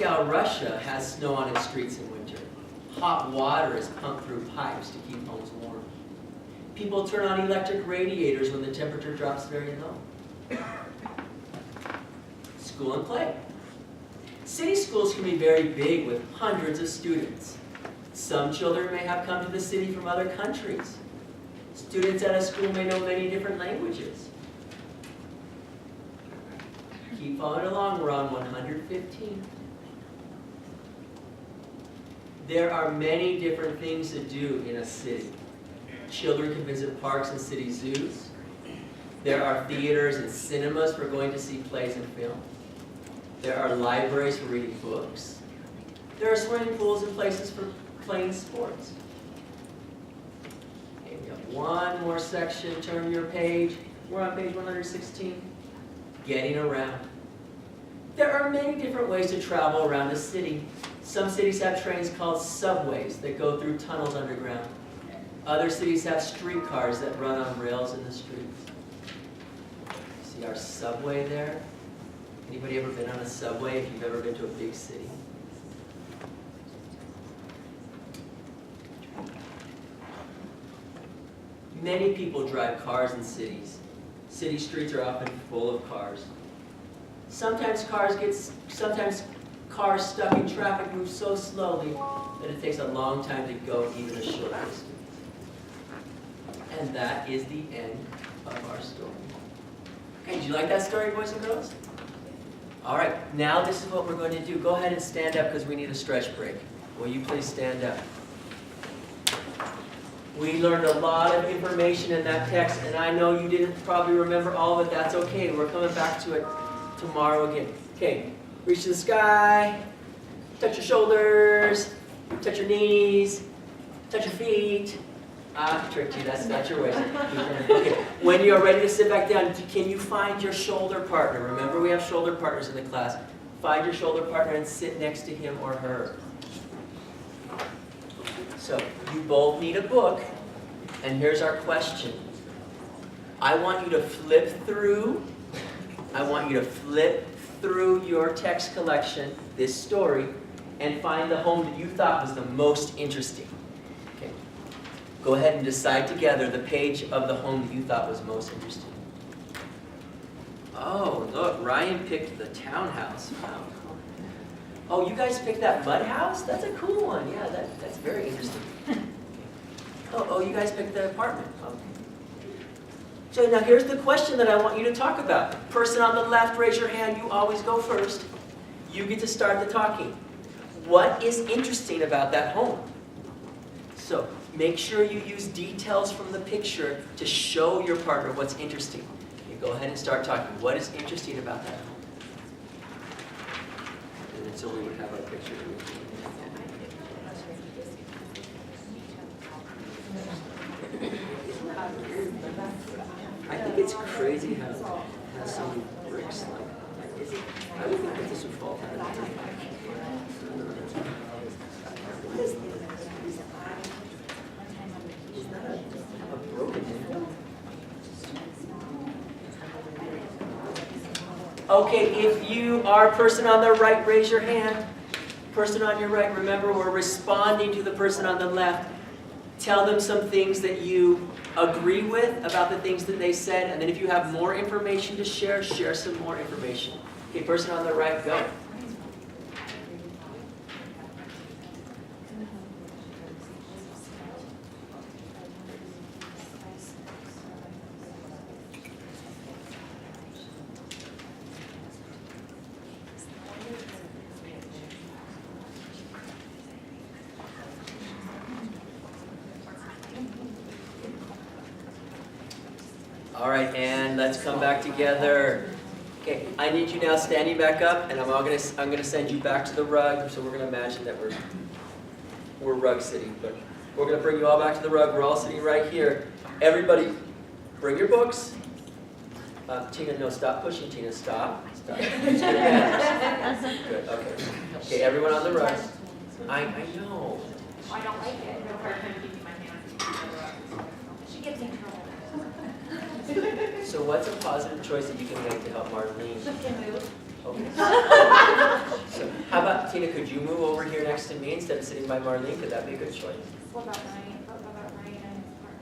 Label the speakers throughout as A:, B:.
A: Moscow, Russia has snow on its streets in winter. Hot water is pumped through pipes to keep homes warm. People turn on electric radiators when the temperature drops very low. School and play. City schools can be very big with hundreds of students. Some children may have come to the city from other countries. Students at a school may know many different languages. Keep following along, we're on 115. There are many different things to do in a city. Children can visit parks and city zoos. There are theaters and cinemas for going to see plays and films. There are libraries for reading books. There are swimming pools and places for playing sports. Okay, we have one more section. Turn your page. We're on page 116. Getting around. There are many different ways to travel around a city. Some cities have trains called subways that go through tunnels underground. Other cities have streetcars that run on rails in the streets. See our subway there? Anybody ever been on a subway if you've ever been to a big city? Many people drive cars in cities. City streets are often full of cars. Sometimes cars stuck in traffic move so slowly that it takes a long time to go even a short distance. And that is the end of our story. Okay, did you like that story, boys and girls? All right, now this is what we're going to do. Go ahead and stand up because we need a stretch break. Will you please stand up? We learned a lot of information in that text, and I know you didn't probably remember all of it. That's okay. We're coming back to it tomorrow again. Okay, reach to the sky, touch your shoulders, touch your knees, touch your feet. I tricked you, that's not your way. Okay, when you're ready to sit back down, can you find your shoulder partner? Remember, we have shoulder partners in the class. Find your shoulder partner and sit next to him or her. So, you both need a book, and here's our question. I want you to flip through your text collection, this story, and find the home that you thought was the most interesting. Okay. Go ahead and decide together the page of the home that you thought was most interesting. Oh, look, Ryan picked the townhouse. Wow. Oh, you guys picked that mud house? That's a cool one. Yeah, that's very interesting. Oh, you guys picked the apartment. Okay. So now here's the question that I want you to talk about. Person on the left, raise your hand. You always go first. You get to start the talking. What is interesting about that home? So make sure you use details from the picture to show your partner what's interesting. Okay, go ahead and start talking. What is interesting about that home? And then so we would have our picture. I think it's crazy how it has so many bricks. I would think that this would fall down. What is this? Is that a broken window? Okay, if you are person on the right, raise your hand. Person on your right, remember we're responding to the person on the left. Tell them some things that you agree with about the things that they said, and then if you have more information to share, share some more information. Okay, person on the right, go. All right, and let's come back together. Okay, I need you now standing back up, and I'm gonna send you back to the rug. So we're gonna imagine that we're rug sitting, but we're gonna bring you all back to the rug. We're all sitting right here. Everybody, bring your books. Tina, no, stop pushing. Tina, stop. Stop. Good, okay. Okay, everyone on the rug. I know.
B: I don't like it. No hard time keeping my hands. She gets in trouble.
A: So what's a positive choice that you can make to help Marlene?
B: She can move.
A: Okay. So, how about, Tina, could you move over here next to me instead of sitting by Marlene? Could that be a good choice?
B: What about Ryan? What about Ryan and his partner?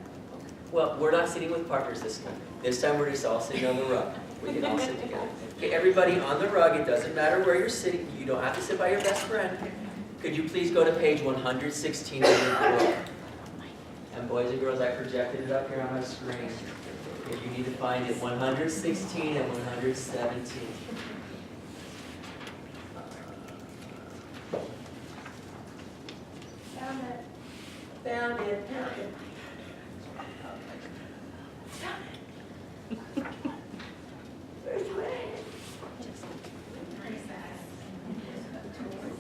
A: Well, we're not sitting with partners this time. This time we're just all sitting on the rug. We can all sit together. Okay, everybody on the rug, it doesn't matter where you're sitting. You don't have to sit by your best friend. Could you please go to page 116 of your book? And boys and girls, I projected it up here on my screen. If you need to find it, 116 and 117.
B: Found it.
A: Found it, found it.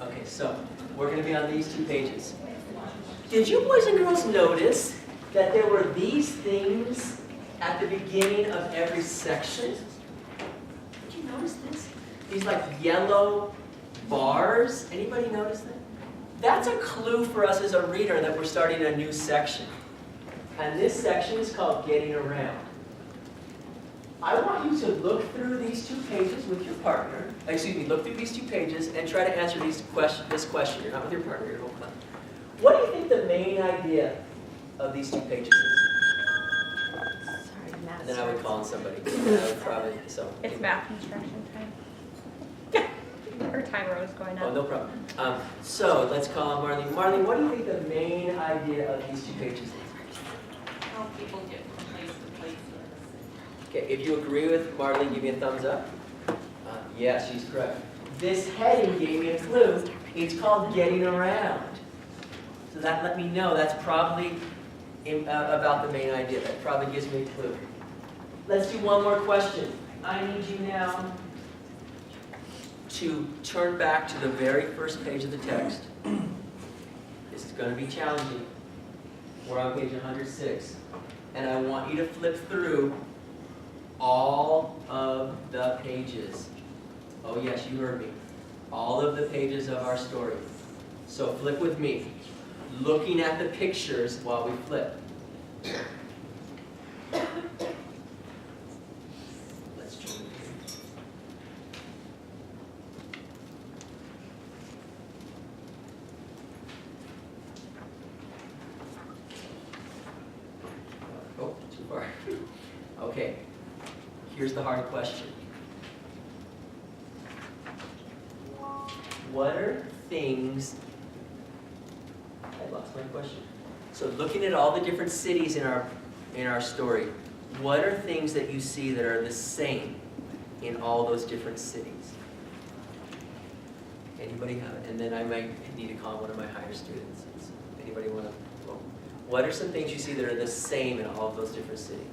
A: Okay, so we're going to be on these two pages. Did you boys and girls notice that there were these things at the beginning of every section? Did you notice this? These like yellow bars. Anybody notice that? That's a clue for us as a reader that we're starting a new section. And this section is called Getting Around. I want you to look through these two pages with your partner. Excuse me, look through these two pages and try to answer this question. You're not with your partner, you're with class. What do you think the main idea of these two pages is?
C: Sorry,
A: And then I would call on somebody. And I would probably, so.
C: It's math instruction time. Her timer was going
A: Oh,
C: up.
A: no problem. So let's call on Marlene. Marlene, what do you think the main idea of these two pages is?
B: How people get from place to place.
A: Okay, if you agree with Marlene, give me a thumbs up. Yes, she's correct. This heading gave me a clue. It's called Getting Around. So that let me know that's probably about the main idea. That probably gives me a clue. Let's do one more question. I need you now to turn back to the very first page of the text. This is going to be challenging. We're on page 106. And I want you to flip through all of the pages. Oh yes, you heard me. All of the pages of our story. So flip with me. Looking at the pictures while we flip. Let's join here. Oh, too far. Okay. Here's the hard question. What are things... I lost my question. So looking at all the different cities in our story, what are things that you see that are the same in all those different cities? Anybody have it? And then I might need to call one of my higher students. Anybody want to? Well, what are some things you see that are the same in all of those different cities?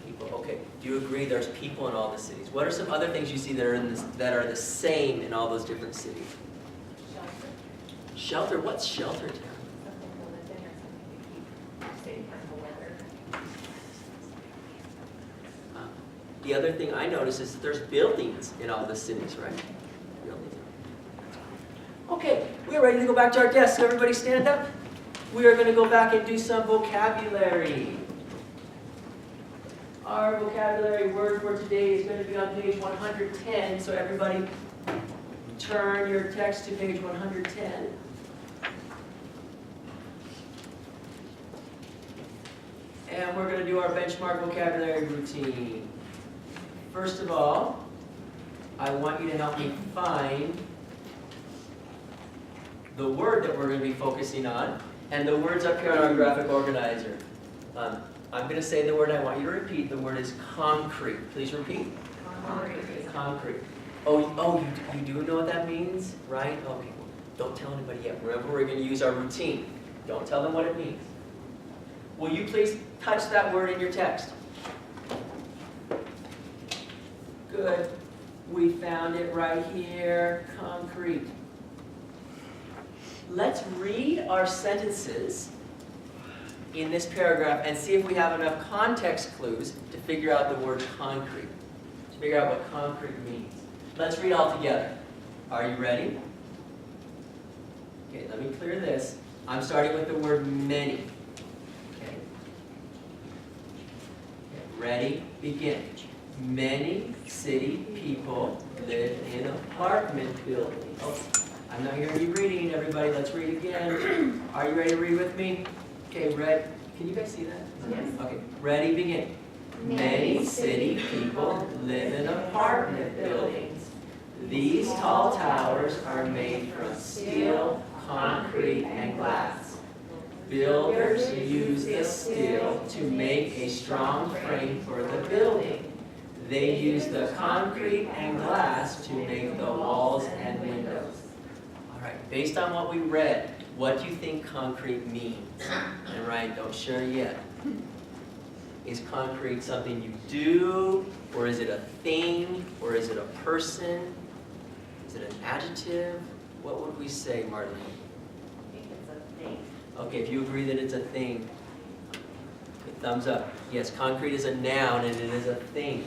A: People. Okay. Do you agree there's people in all the cities? What are some other things you see that are the same in all those different cities? Shelter. What's shelter town?
B: Something to live in or something to keep safe from the weather.
A: The other thing I notice is that there's buildings in all the cities, right? Buildings. Okay, we're ready to go back to our desks. Everybody stand up. We are going to go back and do some vocabulary. Our vocabulary word for today is going to be on page 110, so everybody turn your text to page 110. And we're going to do our benchmark vocabulary routine. First of all, I want you to help me find the word that we're going to be focusing on, and the word's up here on our graphic organizer. I'm going to say the word, I want you to repeat. The word is concrete. Please repeat.
B: Concrete.
A: Concrete. Oh, you do know what that means, right? Okay, well, don't tell anybody yet. Remember, we're going to use our routine. Don't tell them what it means. Will you please touch that word in your text? Good. We found it right here, concrete. Let's read our sentences in this paragraph and see if we have enough context clues to figure out the word concrete, to figure out what concrete means. Let's read all together. Are you ready? Okay, let me clear this. I'm starting with the word many. Okay. Ready? Begin. Many city people live in apartment buildings. Oh, I'm not hearing you reading, everybody. Let's read again. Are you ready to read with me? Okay, ready. Can you guys see that?
B: Yes.
A: Okay, ready, begin. Many city people live in apartment buildings. These tall towers are made from steel, concrete, and glass. Builders use the steel to make a strong frame for the building. They use the concrete and glass to make the walls and windows. All right, based on what we read, what do you think concrete means? And Ryan, don't share yet. Is concrete something you do, or is it a thing, or is it a person? Is it an adjective? What would we say, Marlene?
B: I think it's a thing.
A: Okay, if you agree that it's a thing, thumbs up. Yes, concrete is a noun and it is a thing.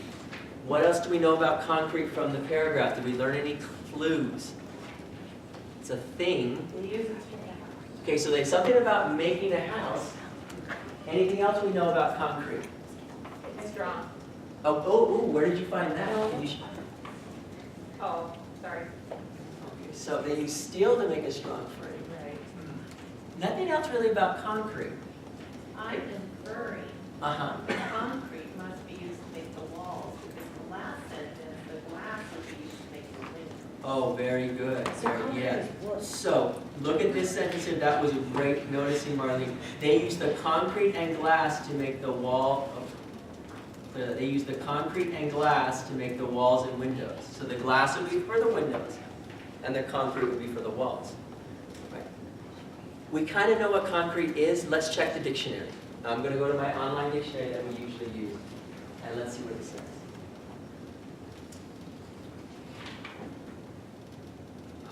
A: What else do we know about concrete from the paragraph? Did we learn any clues? It's a thing.
B: They use it.
A: Okay, so there's something about making a house. Anything else we know about concrete?
B: It's strong.
A: Oh, where did you find that? Can you
B: Oh, sorry.
A: Okay, so they use steel to make a strong frame.
B: Right.
A: Nothing else really about concrete.
B: I'm inferring
A: Uh-huh.
B: concrete must be used to make the walls, because the last sentence, the glass would be used to make the windows.
A: Oh, very good. Yeah. So, look at this sentence here. That was a great noticing, Marlene. They use the concrete and glass to make the wall. They use the concrete and glass to make the walls and windows. So the glass would be for the windows, and the concrete would be for the walls. Right. We kind of know what concrete is. Let's check the dictionary. I'm going to go to my online dictionary that we usually use, and let's see what it says.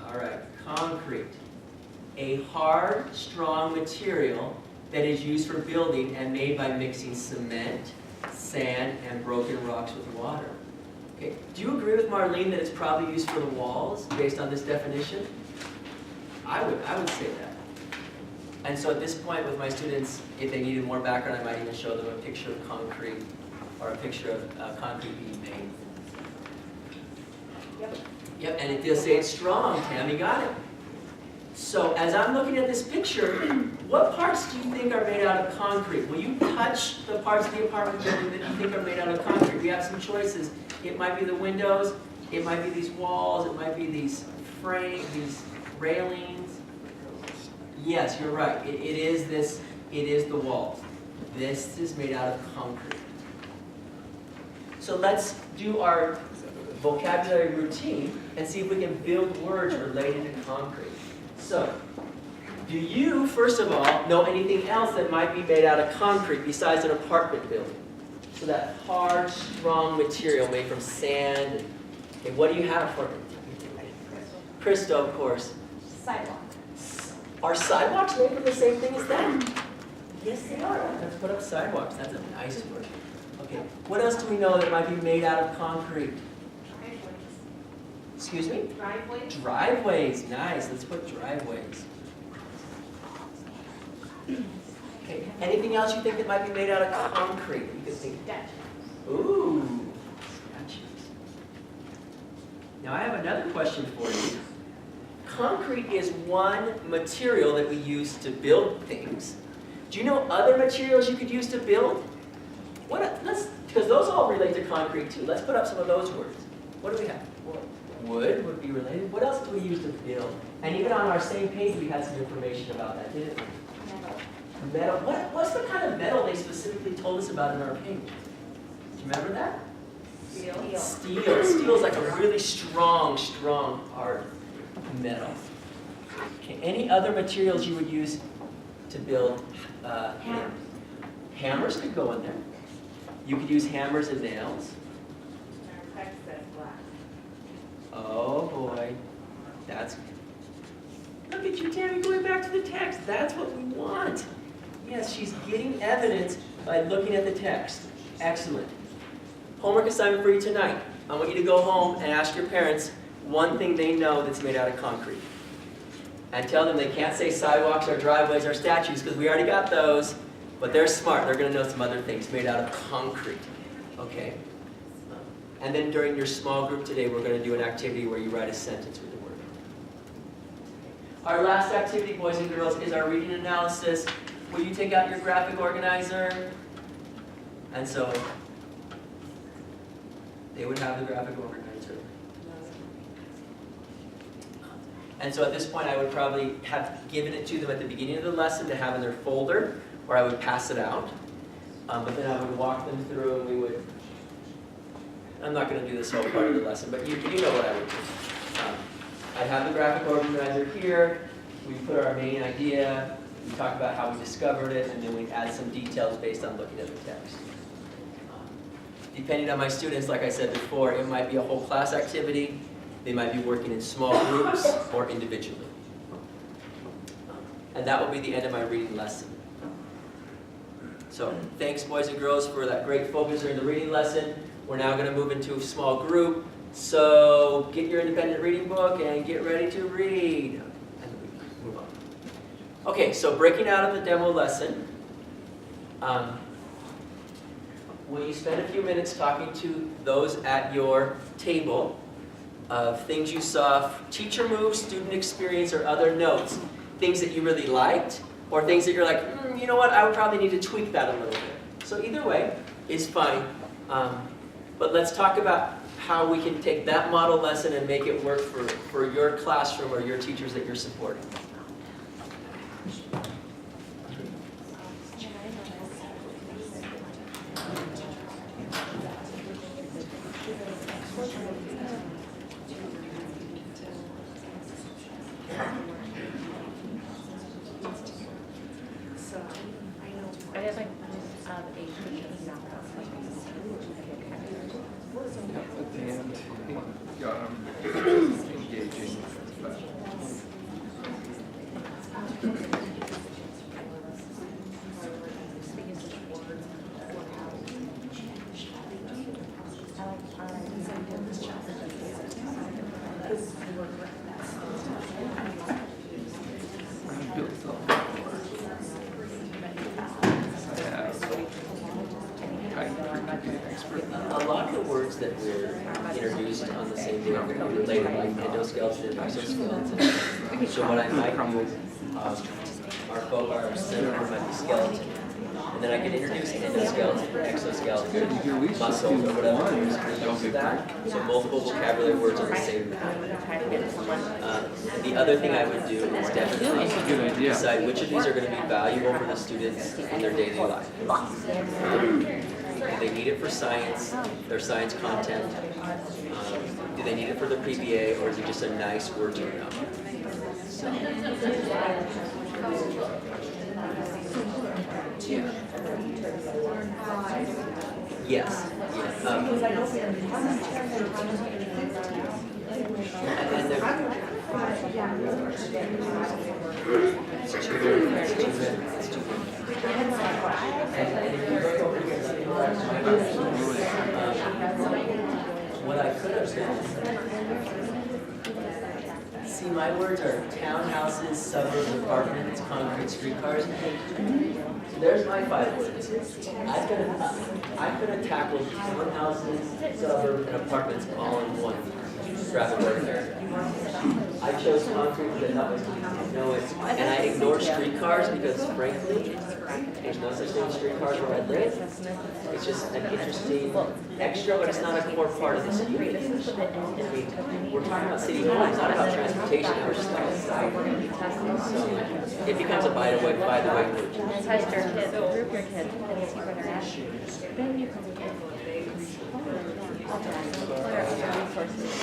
A: All right, concrete. A hard, strong material that is used for building and made by mixing cement, sand, and broken rocks with water. Okay, do you agree with Marlene that it's probably used for the walls based on this definition? I would say that. And so at this point with my students, if they needed more background, I might even show them a picture of concrete or a picture of concrete being made.
B: Yep.
A: Yep, and it does say it's strong. Tammy got it. So as I'm looking at this picture, what parts do you think are made out of concrete? Will you touch the parts of the apartment building that you think are made out of concrete? We have some choices. It might be the windows, it might be these walls, it might be these frames, these railings. Yes, you're right. It is the walls. This is made out of concrete. So let's do our vocabulary routine and see if we can build words related to concrete. So, do you, first of all, know anything else that might be made out of concrete besides an apartment building? So that hard, strong material made from sand. Okay, what do you have for it? Crystal, of course.
B: Sidewalk.
A: Are sidewalks made from the same thing as that? Yes, they are. Let's put up sidewalks. That's a nice word. Okay, what else do we know that might be made out of concrete?
B: Driveways.
A: Excuse me?
B: Driveways.
A: Driveways, nice. Let's put driveways. Okay, anything else you think that might be made out of concrete? You could think.
B: Statues.
A: Ooh, statues. Now I have another question for you. Concrete is one material that we use to build things. Do you know other materials you could use to build? Because those all relate to concrete too. Let's put up some of those words. What do we have? Wood would be related. What else do we use to build? And even on our same page, we had some information about that, didn't we? Metal. What's the kind of metal they specifically told us about in our page? Do you remember that?
B: Steel.
A: Steel. Steel is like a really strong, hard metal. Okay. Any other materials you would use to build?
B: Hammers.
A: Hammers could go in there. You could use hammers and nails.
B: Our text says glass.
A: Oh boy, that's. Look at you, Tammy, going back to the text. That's what we want. Yes, she's getting evidence by looking at the text. Excellent. Homework assignment for you tonight. I want you to go home and ask your parents one thing they know that's made out of concrete. And tell them they can't say sidewalks or driveways or statues because we already got those. But they're smart. They're going to know some other things made out of concrete. Okay? And then during your small group today, we're going to do an activity where you write a sentence with the word. Our last activity, boys and girls, is our reading analysis. Will you take out your graphic organizer? And so, they would have the graphic organizer. And so at this point, I would probably have given it to them at the beginning of the lesson to have in their folder, or I would pass it out. But then I would walk them through and we would, I'm not going to do this whole part of the lesson, but you know what I would do. I'd have the graphic organizer here, we put our main idea, we talk about how we discovered it, and then we'd add some details based on looking at the text. Depending on my students, like I said before, it might be a whole class activity, they might be working in small groups or individually. And that will be the end of my reading lesson. So thanks, boys and girls, for that great focus during the reading lesson. We're now going to move into a small group. So get your independent reading book and get ready to read. And we move on. Okay, so breaking out of the demo lesson. Will you spend a few minutes talking to those at your table of things you saw, teacher moves, student experience, or other notes, things that you really liked, or things that you're like, you know what, I would probably need to tweak that a little bit. So either way is fine. But let's talk about how we can take that model lesson and make it work for your classroom or your teachers that you're supporting.
C: I did like a
D: engaging.
A: A lot of the words that were introduced on the same day are related, like endoskeleton and exoskeleton. So what I might do, our center might be skeleton. And then I can introduce endoskeleton, exoskeleton, muscle, or whatever. Use that. So multiple vocabulary words on the same day. The other thing I would do is definitely decide which of these are going to be valuable for the students in their daily life. Do they need it for science, their science content? Do they need it for their PBA, or is it just a nice word to know? So. Yes. What I could have done, see, my words are townhouses, suburbs, apartments, concrete streetcars. There's my 5 words. I could have tackled townhouses, suburbs, and apartments all in one graphic organizer. I chose concrete because that was easy to know it. And I ignored streetcars because, frankly, there's no such thing as streetcars where I live. It's just an interesting extra, but it's not a core part of the city. I mean, we're talking about city homes, not about transportation. We're just about site. So it becomes a by the way word.
C: Test your kids, group your kids, and see where they're at. Then you can look at what are other resources.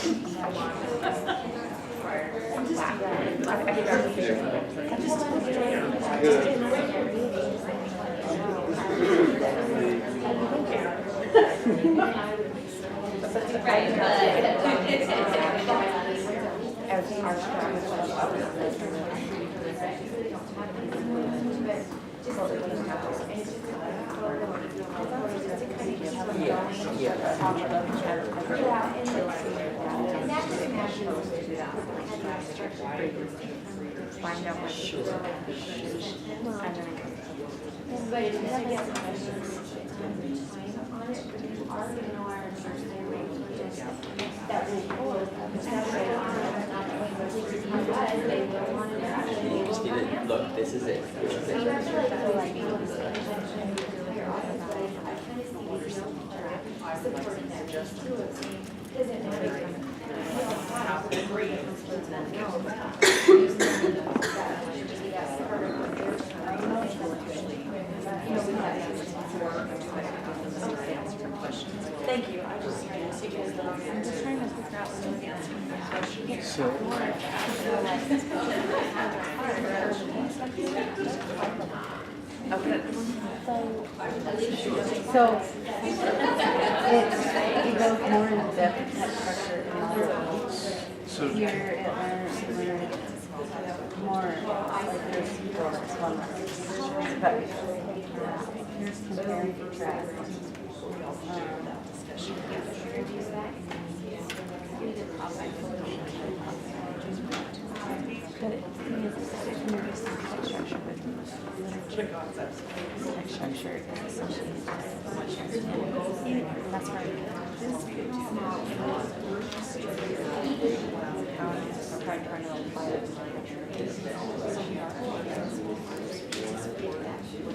C: Find out what
A: Sure.
E: But if you get some questions on it, you are going to know our first day rate.
A: You just need to, look, this is it. This is it.
D: Thank you.
C: I'm just trying to figure out what the answer
D: Okay. So it goes more in depth structure and here it learns more like this one. But here's comparing contrast. But it is maybe some structure with literature. Structure is associated with that's right.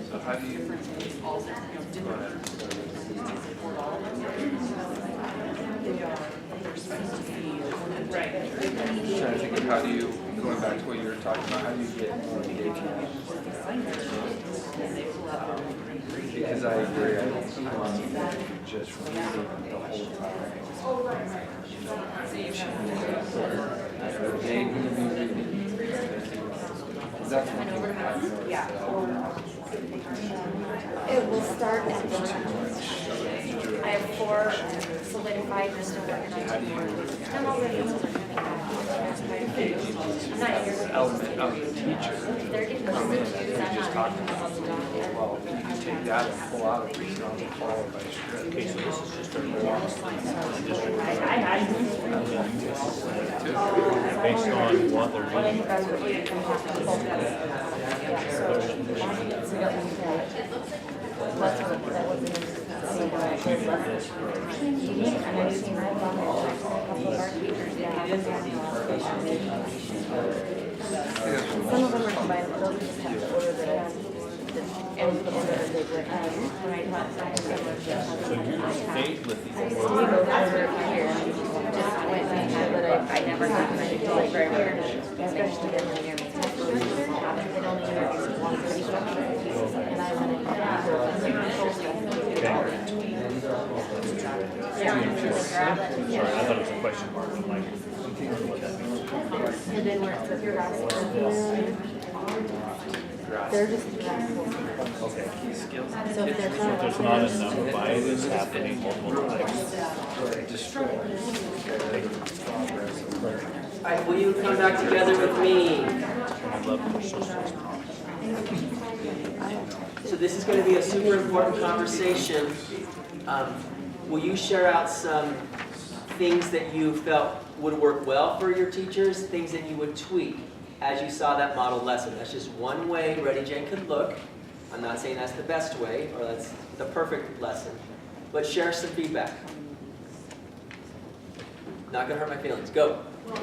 E: So how do you?
B: Right.
E: Trying to think of how do you, going back to what you were talking about, how do you get more engagement? Because I agree, I don't see one just reading the whole time. They need to be reading. That's what people have noticed.
D: It will start at the I have 4 solidified and still working on 2 more. I'm already I'm not here.
E: Element of the teacher.
D: They're getting
E: Come in,
D: the
E: and we just talked about it as well. You can take that and pull out a read on the followed by script. Okay, so this is just a
F: Based on what they're
D: Well, I
F: doing.
D: think that's what you can have to focus. Yeah, so that's what that wasn't in the lesson. And I've seen that on a couple of our teachers, some of them are combined, they'll just have the order that and the order that they went in. When I taught some of them were just
F: So you're stayed with
D: we
F: these.
D: go over here, just went and had, but I never had time to like grammar, especially in the year. It only introduces one pretty structure, and I wanted to
F: Sorry, I thought it was a question mark. I'm like, what that means.
D: and then where it says they're just
F: Okay.
D: so if there's
F: So if there's not enough bias happening multiple times.
A: All right, will you come back together with me?
F: I love the social.
A: So this is going to be a super important conversation. Will you share out some things that you felt would work well for your teachers, things that you would tweak as you saw that model lesson? That's just one way ReadyGEN could look. I'm not saying that's the best way or that's the perfect lesson, but share some feedback. Not going to hurt my feelings. Go.
B: Well,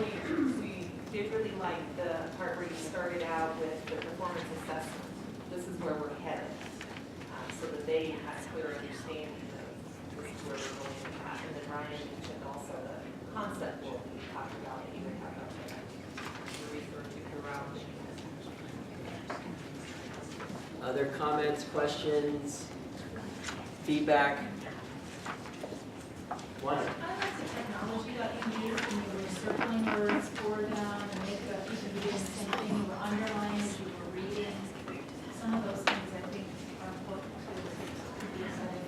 B: we did really like the part where you started out with the performance assessment. This is where we're headed, so that they have clear understanding of this is where we're going. And then Ryan mentioned also the concept what we talked about that you would have up there. We referred to throughout.
A: Other comments, questions, feedback? One.
G: I like the technology that you used when you were circling words for them and make the, you could be doing the same thing, you were underlining as you were reading. Some of those things I think are important to be excited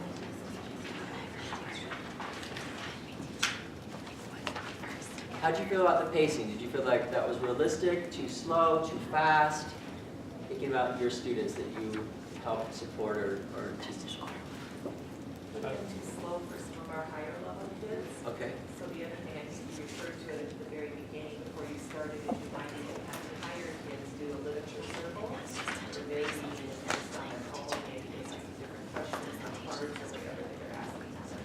A: How'd you feel about the pacing? Did you feel like that was realistic, too slow, too fast? Thinking about your students that you help support or teach.
B: Too slow for some of our higher level kids.
A: Okay.
B: So the other thing I think you referred to it at the very beginning, before you started, is you might even have the higher kids do a literature circle. Where they read it based on their poem, maybe they ask different questions on cards or whatever that they're asking. So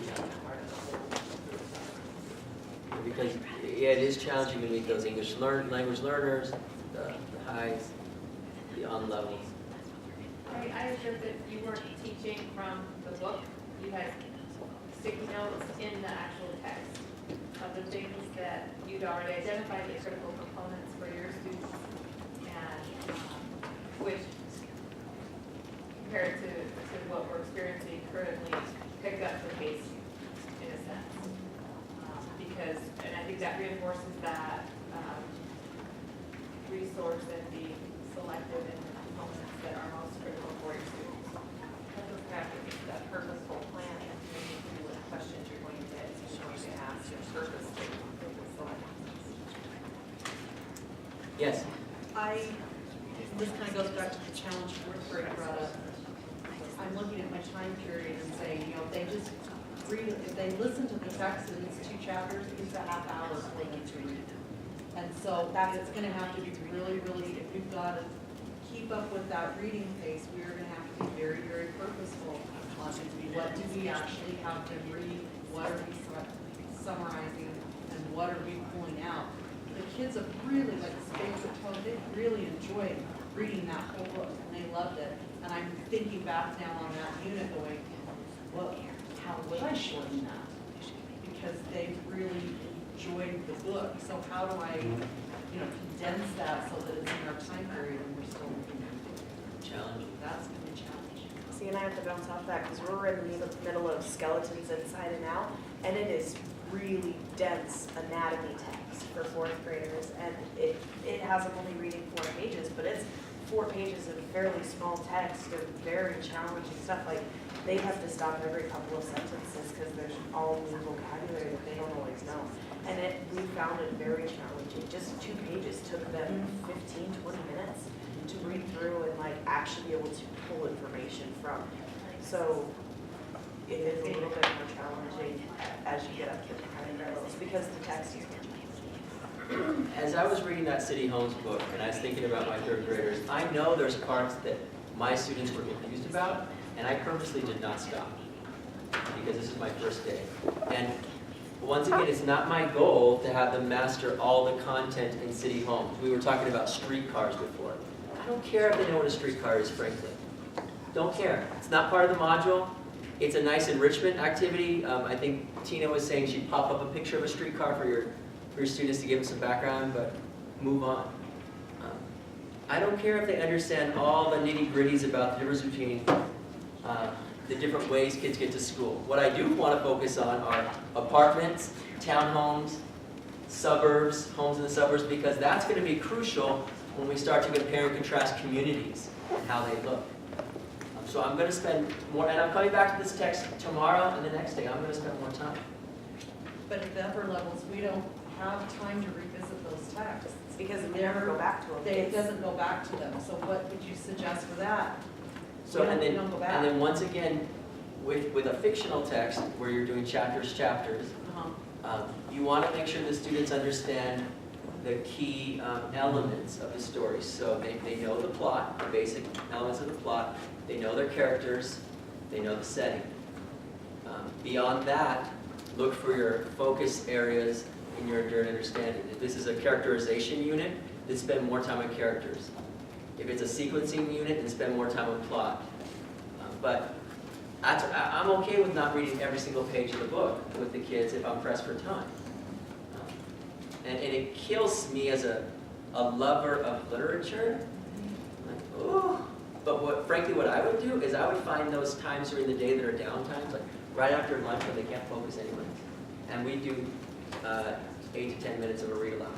B: that's part of the whole
A: because yeah, it is challenging to meet those language learners, the highs, the on levels.
H: I observed that you weren't teaching from the book. You had sticky notes in the actual text of the things that you'd already identified as critical components for your students, and which, compared to what we're experiencing currently, picked up the pace in a sense. Because, and I think that reinforces that resource and being selective in the components that are most critical for your students. That was kind of that purposeful planning, maybe what questions you're going to get, you're going to ask, your purposeful selection.
A: Yes.
I: This kind of goes back to the challenge fourth grade brought up. I'm looking at my time period and saying, you know, if they just read, if they listen to the text and it's 2 chapters, it's a half hour for them to read. And so it's gonna have to be really, really, if we've got to keep up with that reading pace, we are gonna have to be very, very purposeful on what do we actually have them read, what are we summarizing, and what are we pulling out. The kids have really, like Space of Toe, they really enjoyed reading that whole book, and they loved it. And I'm thinking back now on that unit going, well, how would I shorten that? Because they really enjoyed the book. So how do I, condense that so that it's in our time period and we're still looking at it?
A: Challenging.
I: That's going to be challenging.
J: See, and I have to bounce off that because we're in the middle of skeletons inside and out, and it is really dense anatomy text for 4th graders, and it has them only reading 4 pages, but it's 4 pages of fairly small text of very challenging stuff. Like, they have to stop every couple of sentences because there's all new vocabulary that they don't always know. And we found it very challenging. Just 2 pages took them 15, 20 minutes to read through and actually be able to pull information from. So it is a little bit more challenging as you get up to the higher levels because the text is more challenging.
A: As I was reading that City Homes book and I was thinking about my 3rd graders, I know there's parts that my students were confused about, and I purposely did not stop because this is my first day. And once again, it's not my goal to have them master all the content in City Homes. We were talking about streetcars before. I don't care if they know what a streetcar is, frankly. Don't care. It's not part of the module. It's a nice enrichment activity. I think Tina was saying she'd pop up a picture of a streetcar for your students to give them some background, but move on. I don't care if they understand all the nitty-gritties about the difference between the different ways kids get to school. What I do want to focus on are apartments, townhomes, suburbs, homes in the suburbs, because that's going to be crucial when we start to compare and contrast communities and how they look. So I'm going to spend more, and I'm coming back to this text tomorrow and the next day. I'm going to spend more time.
I: But at the upper levels, we don't have time to revisit those texts.
J: Because we never go back to them.
I: It doesn't go back to them. So what would you suggest for that?
A: So
I: We don't go back.
A: and then once again, with a fictional text where you're doing chapters, you want to make sure the students understand the key elements of the story. So they know the plot, the basic elements of the plot. They know their characters. They know the setting. Beyond that, look for your focus areas in your enduring understanding. If this is a characterization unit, then spend more time on characters. If it's a sequencing unit, then spend more time on plot. But I'm okay with not reading every single page of the book with the kids if I'm pressed for time. And it kills me as a lover of literature. Like, ooh. But frankly, what I would do is I would find those times during the day that are downtimes, like right after lunch when they can't focus anyway. And we do 8 to 10 minutes of a read aloud.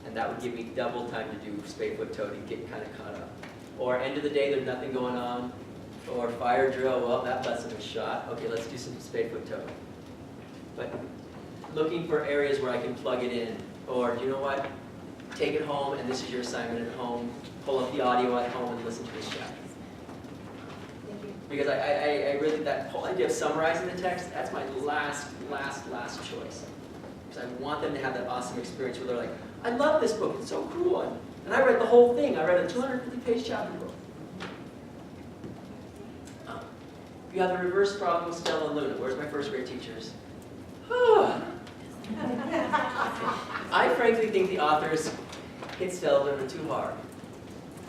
A: And that would give me double time to do spade, foot, toe to get kind of caught up. Or end of the day, there's nothing going on. Or fire drill, well, that lesson was shot. Okay, let's do some spade, foot, toe. But looking for areas where I can plug it in. Or, you know what? Take it home, and this is your assignment at home. Pull up the audio at home and listen to this chapter. Because I really, that whole idea of summarizing the text, that's my last choice. Because I want them to have that awesome experience where they're like, I love this book, it's so cool. And I read the whole thing. I read a 250-page chapter book. You have the reverse problem with Stella and Luna. Where's my first grade teachers? frankly think the authors hit Sullivan too hard.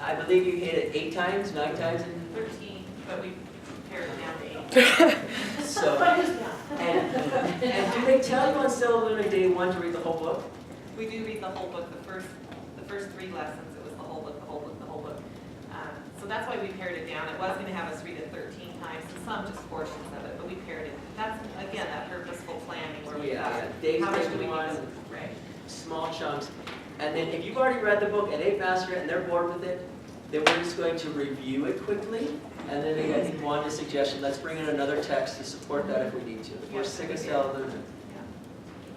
A: I believe you hit it 8 times, 9 times,
B: 13, but we pared it down to 8.
A: so. And do they tell you on Sullivan day 1 to read the whole book?
B: We do read the whole book, the first 3 lessons, it was the whole book, the whole book, the whole book. So that's why we pared it down. It was going to have us read it 13 times, and some just portions of it, but we pared it. That's, again, that purposeful planning where we thought,
A: Days
B: how much
A: break
B: do we
A: one,
B: use? Right.
A: small chunks. And then if you've already read the book and they've mastered it and they're bored with it, then we're just going to review it quickly. And then I think Wanda's suggestion, let's bring in another text to support that if we need to. If we're sick of Sullivan.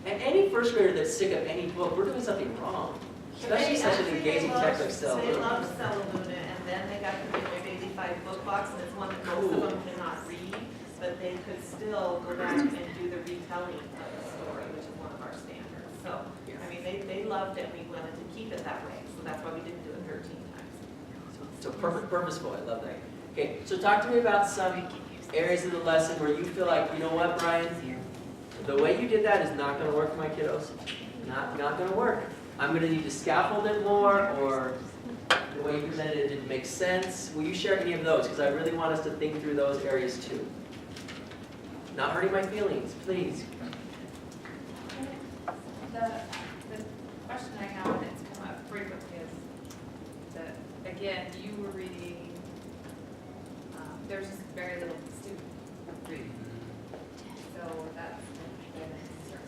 A: And any first grader that's sick of any book, we're doing something wrong. Especially such an engaging text like
B: They
A: Sullivan.
B: loved Sullivan, and then they got to read their Daily 5 book box, and it's one that most of them cannot read, but they could still go back and do the retelling of the story, which is one of our standards. So, I mean, they loved it, we wanted to keep it that way, so that's why we didn't do it 13 times.
A: So purposeful, I love that. Okay, so talk to me about some areas of the lesson where you feel like, you know what, Brian? The way you did that is not going to work for my kiddos. Not going to work. I'm going to need to scaffold it more, or the way you presented it didn't make sense. Will you share any of those? Because I really want us to think through those areas too. Not hurting my feelings, please.
H: The question I have, and it's come up frequently, is that, again, you were reading, there's just very little student reading. So that's been a concern.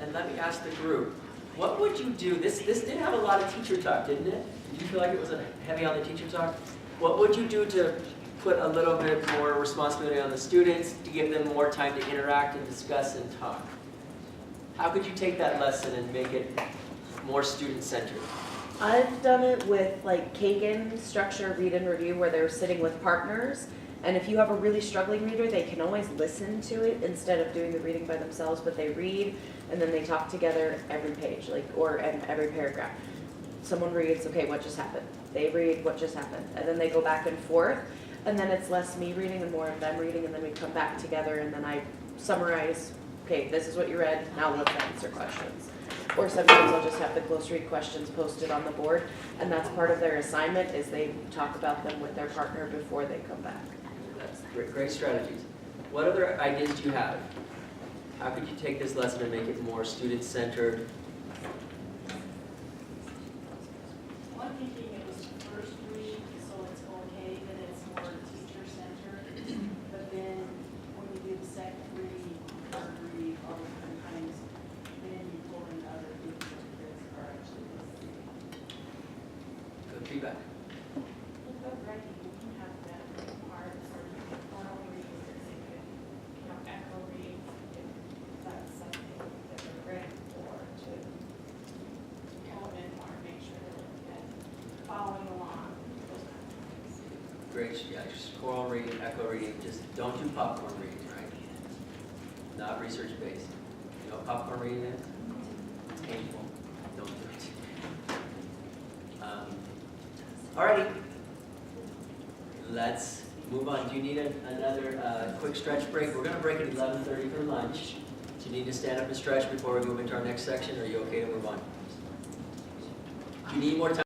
A: And let me ask the group, what would you do? This did have a lot of teacher talk, didn't it? Did you feel like it was heavy on the teacher talk? What would you do to put a little bit more responsibility on the students, to give them more time to interact and discuss and talk? How could you take that lesson and make it more student-centered?
J: I've done it with like Kagan structure, read and review, where they're sitting with partners. And if you have a really struggling reader, they can always listen to it instead of doing the reading by themselves, but they read and then they talk together every page, and every paragraph. Someone reads, okay, what just happened? They read, what just happened? And then they go back and forth, and then it's less me reading and more of them reading, and then we come back together and then I summarize, okay, this is what you read, now let's answer questions. Or sometimes I'll just have the close read questions posted on the board, and that's part of their assignment, is they talk about them with their partner before they come back.
A: That's great strategies. What other ideas do you have? How could you take this lesson and make it more student-centered?
G: One thinking it was the first read, so it's okay that it's more teacher-centered. But then when you do the second read, third read, or sometimes, then you pull in other people that are actually listening.
A: Good feedback.
G: But writing, you can have that part, or oral read, or you could, echo read, if that's something that we're ready for, to element or make sure that following along, those kind of things.
A: Great, yeah, just choral reading, echo reading, just don't do popcorn reading, right? Not research-based. You know what popcorn reading is? It's painful. Don't do it. Alrighty. Let's move on. Do you need another quick stretch break? We're going to break at 11:30 for lunch. Do you need to stand up and stretch before we move into our next section, or are you okay to move on? Do you need more time?